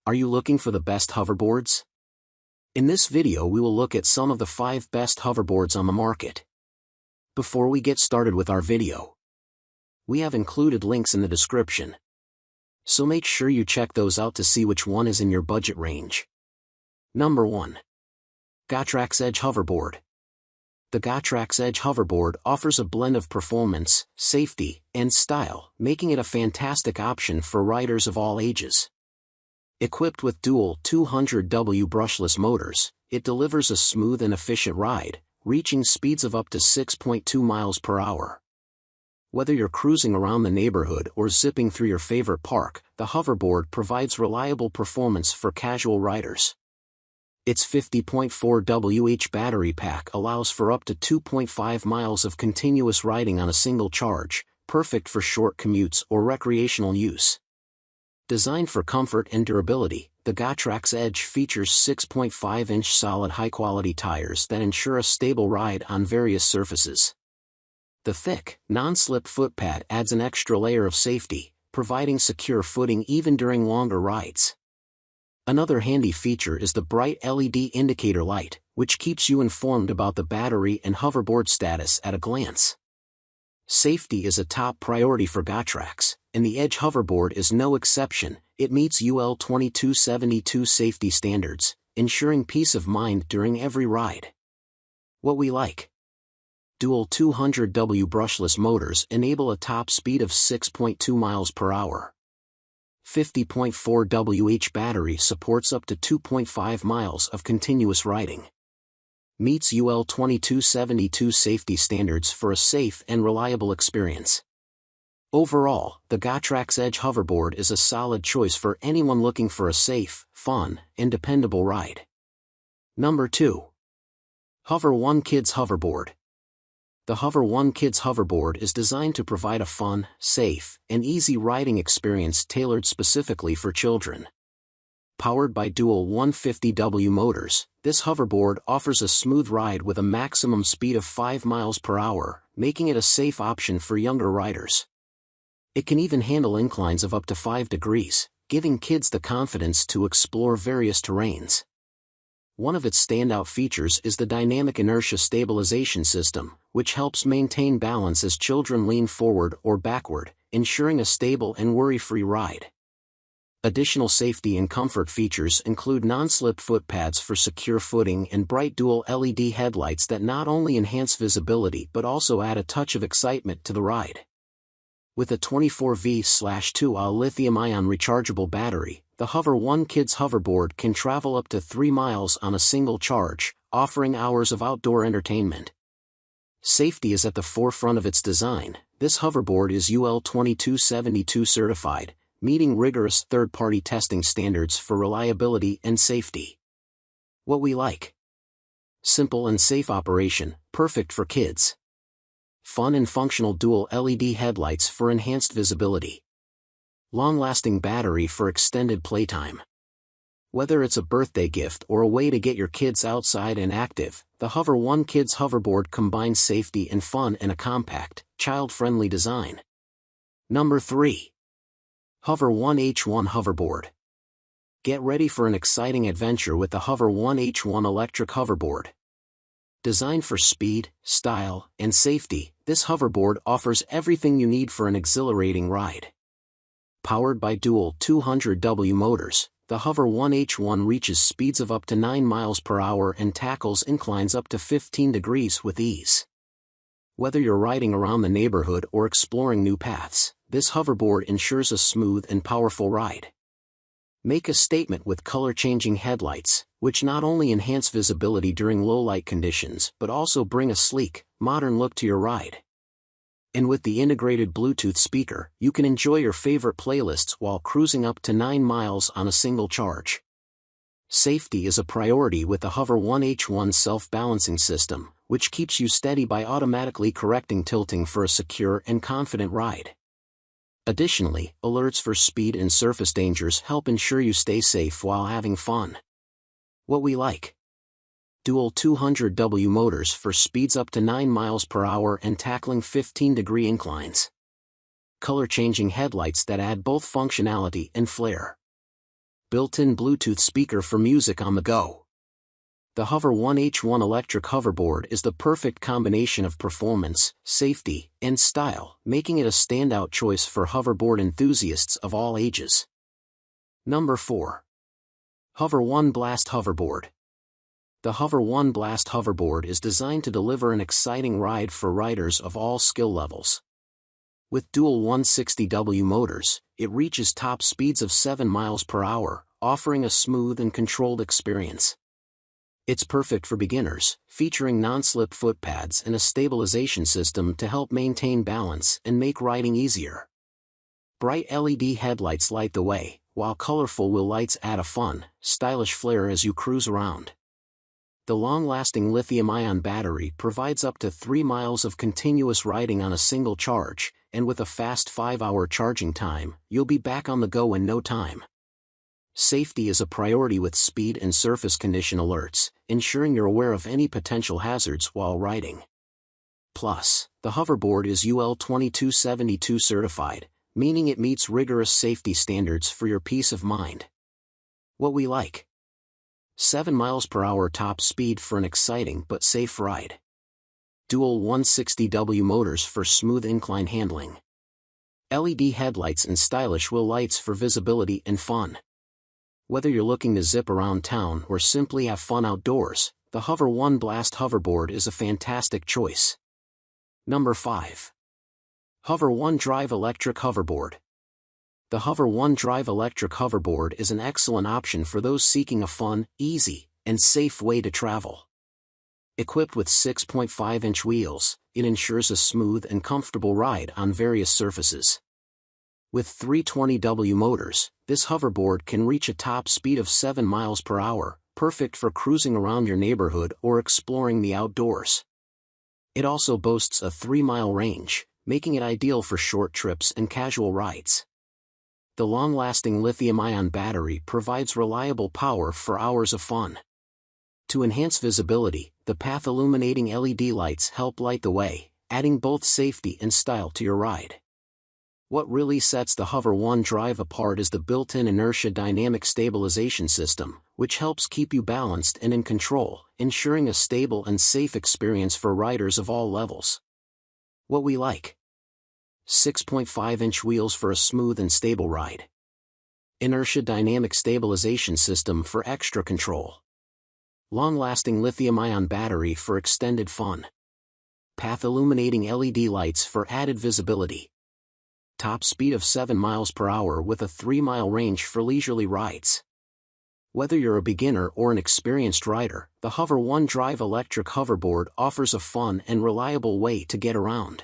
Are you looking for the best hoverboards? In this video we will look at some of the 5 best hoverboards on the market. Before we get started with our video, we have included links in the description, so make sure you check those out to see which one is in your budget range. Number 1. Gotrax Edge Hoverboard. The Gotrax Edge Hoverboard offers a blend of performance, safety, and style, making it a fantastic option for riders of all ages. Equipped with dual 200W brushless motors, it delivers a smooth and efficient ride, reaching speeds of up to 6.2 miles per hour. Whether you're cruising around the neighborhood or zipping through your favorite park, the hoverboard provides reliable performance for casual riders. Its 50.4 Wh battery pack allows for up to 2.5 miles of continuous riding on a single charge, perfect for short commutes or recreational use. Designed for comfort and durability, the Gotrax Edge features 6.5-inch solid high-quality tires that ensure a stable ride on various surfaces. The thick, non-slip footpad adds an extra layer of safety, providing secure footing even during longer rides. Another handy feature is the bright LED indicator light, which keeps you informed about the battery and hoverboard status at a glance. Safety is a top priority for Gotrax, and the Edge hoverboard is no exception. It meets UL 2272 safety standards, ensuring peace of mind during every ride. What we like: dual 200W brushless motors enable a top speed of 6.2 miles per hour. 50.4 Wh battery supports up to 2.5 miles of continuous riding. Meets UL 2272 safety standards for a safe and reliable experience. Overall, the Gotrax Edge hoverboard is a solid choice for anyone looking for a safe, fun, and dependable ride. Number 2. Hover1 Kids Hoverboard. The Hover1 Kids Hoverboard is designed to provide a fun, safe, and easy riding experience tailored specifically for children. Powered by dual 150W motors, this hoverboard offers a smooth ride with a maximum speed of 5 miles per hour, making it a safe option for younger riders. It can even handle inclines of up to 5 degrees, giving kids the confidence to explore various terrains. One of its standout features is the dynamic inertia stabilization system, which helps maintain balance as children lean forward or backward, ensuring a stable and worry-free ride. Additional safety and comfort features include non-slip footpads for secure footing and bright dual LED headlights that not only enhance visibility but also add a touch of excitement to the ride. With a 24V/2Ah lithium-ion rechargeable battery, the Hover1 Kids hoverboard can travel up to 3 miles on a single charge, offering hours of outdoor entertainment. Safety is at the forefront of its design. This hoverboard is UL 2272 certified, meeting rigorous third-party testing standards for reliability and safety. What we like: simple and safe operation, perfect for kids. Fun and functional dual LED headlights for enhanced visibility. Long-lasting battery for extended playtime. Whether it's a birthday gift or a way to get your kids outside and active, the Hover1 Kids hoverboard combines safety and fun in a compact, child-friendly design. Number 3. One H1 Hoverboard. Get ready for an exciting adventure with the One H1 electric hoverboard. Designed for speed, style, and safety, this hoverboard offers everything you need for an exhilarating ride. Powered by dual 200W motors, the One H1 reaches speeds of up to 9 miles per hour and tackles inclines up to 15 degrees with ease. Whether you're riding around the neighborhood or exploring new paths, this hoverboard ensures a smooth and powerful ride. Make a statement with color-changing headlights, which not only enhance visibility during low-light conditions but also bring a sleek, modern look to your ride. And with the integrated Bluetooth speaker, you can enjoy your favorite playlists while cruising up to 9 miles on a single charge. Safety is a priority with the One H1 self-balancing system, which keeps you steady by automatically correcting tilting for a secure and confident ride. Additionally, alerts for speed and surface dangers help ensure you stay safe while having fun. What we like: dual 200W motors for speeds up to 9 miles per hour and tackling 15-degree inclines. Color-changing headlights that add both functionality and flair. Built-in Bluetooth speaker for music on the go. The Hover One H1 electric hoverboard is the perfect combination of performance, safety, and style, making it a standout choice for hoverboard enthusiasts of all ages. Number 4. Hover One Blast Hoverboard. The Hover One Blast Hoverboard is designed to deliver an exciting ride for riders of all skill levels. With dual 160W motors, it reaches top speeds of 7 miles per hour, offering a smooth and controlled experience. It's perfect for beginners, featuring non-slip foot pads and a stabilization system to help maintain balance and make riding easier. Bright LED headlights light the way, while colorful wheel lights add a fun, stylish flair as you cruise around. The long-lasting lithium-ion battery provides up to 3 miles of continuous riding on a single charge, and with a fast 5-hour charging time, you'll be back on the go in no time. Safety is a priority with speed and surface condition alerts, ensuring you're aware of any potential hazards while riding. Plus, the hoverboard is UL 2272 certified, meaning it meets rigorous safety standards for your peace of mind. What we like: 7 miles per hour top speed for an exciting but safe ride. Dual 160W motors for smooth incline handling. LED headlights and stylish wheel lights for visibility and fun. Whether you're looking to zip around town or simply have fun outdoors, the Hover One Blast Hoverboard is a fantastic choice. Number 5. Hover One Drive Electric Hoverboard. The Hover One Drive Electric Hoverboard is an excellent option for those seeking a fun, easy, and safe way to travel. Equipped with 6.5-inch wheels, it ensures a smooth and comfortable ride on various surfaces. With 320W motors, this hoverboard can reach a top speed of 7 miles per hour, perfect for cruising around your neighborhood or exploring the outdoors. It also boasts a 3-mile range, making it ideal for short trips and casual rides. The long-lasting lithium-ion battery provides reliable power for hours of fun. To enhance visibility, the path-illuminating LED lights help light the way, adding both safety and style to your ride. What really sets the Hover One Drive apart is the built-in inertia dynamic stabilization system, which helps keep you balanced and in control, ensuring a stable and safe experience for riders of all levels. What we like: 6.5-inch wheels for a smooth and stable ride. Inertia dynamic stabilization system for extra control. Long-lasting lithium-ion battery for extended fun. Path-illuminating LED lights for added visibility. Top speed of 7 miles per hour with a 3-mile range for leisurely rides. Whether you're a beginner or an experienced rider, the Hover One Drive electric hoverboard offers a fun and reliable way to get around.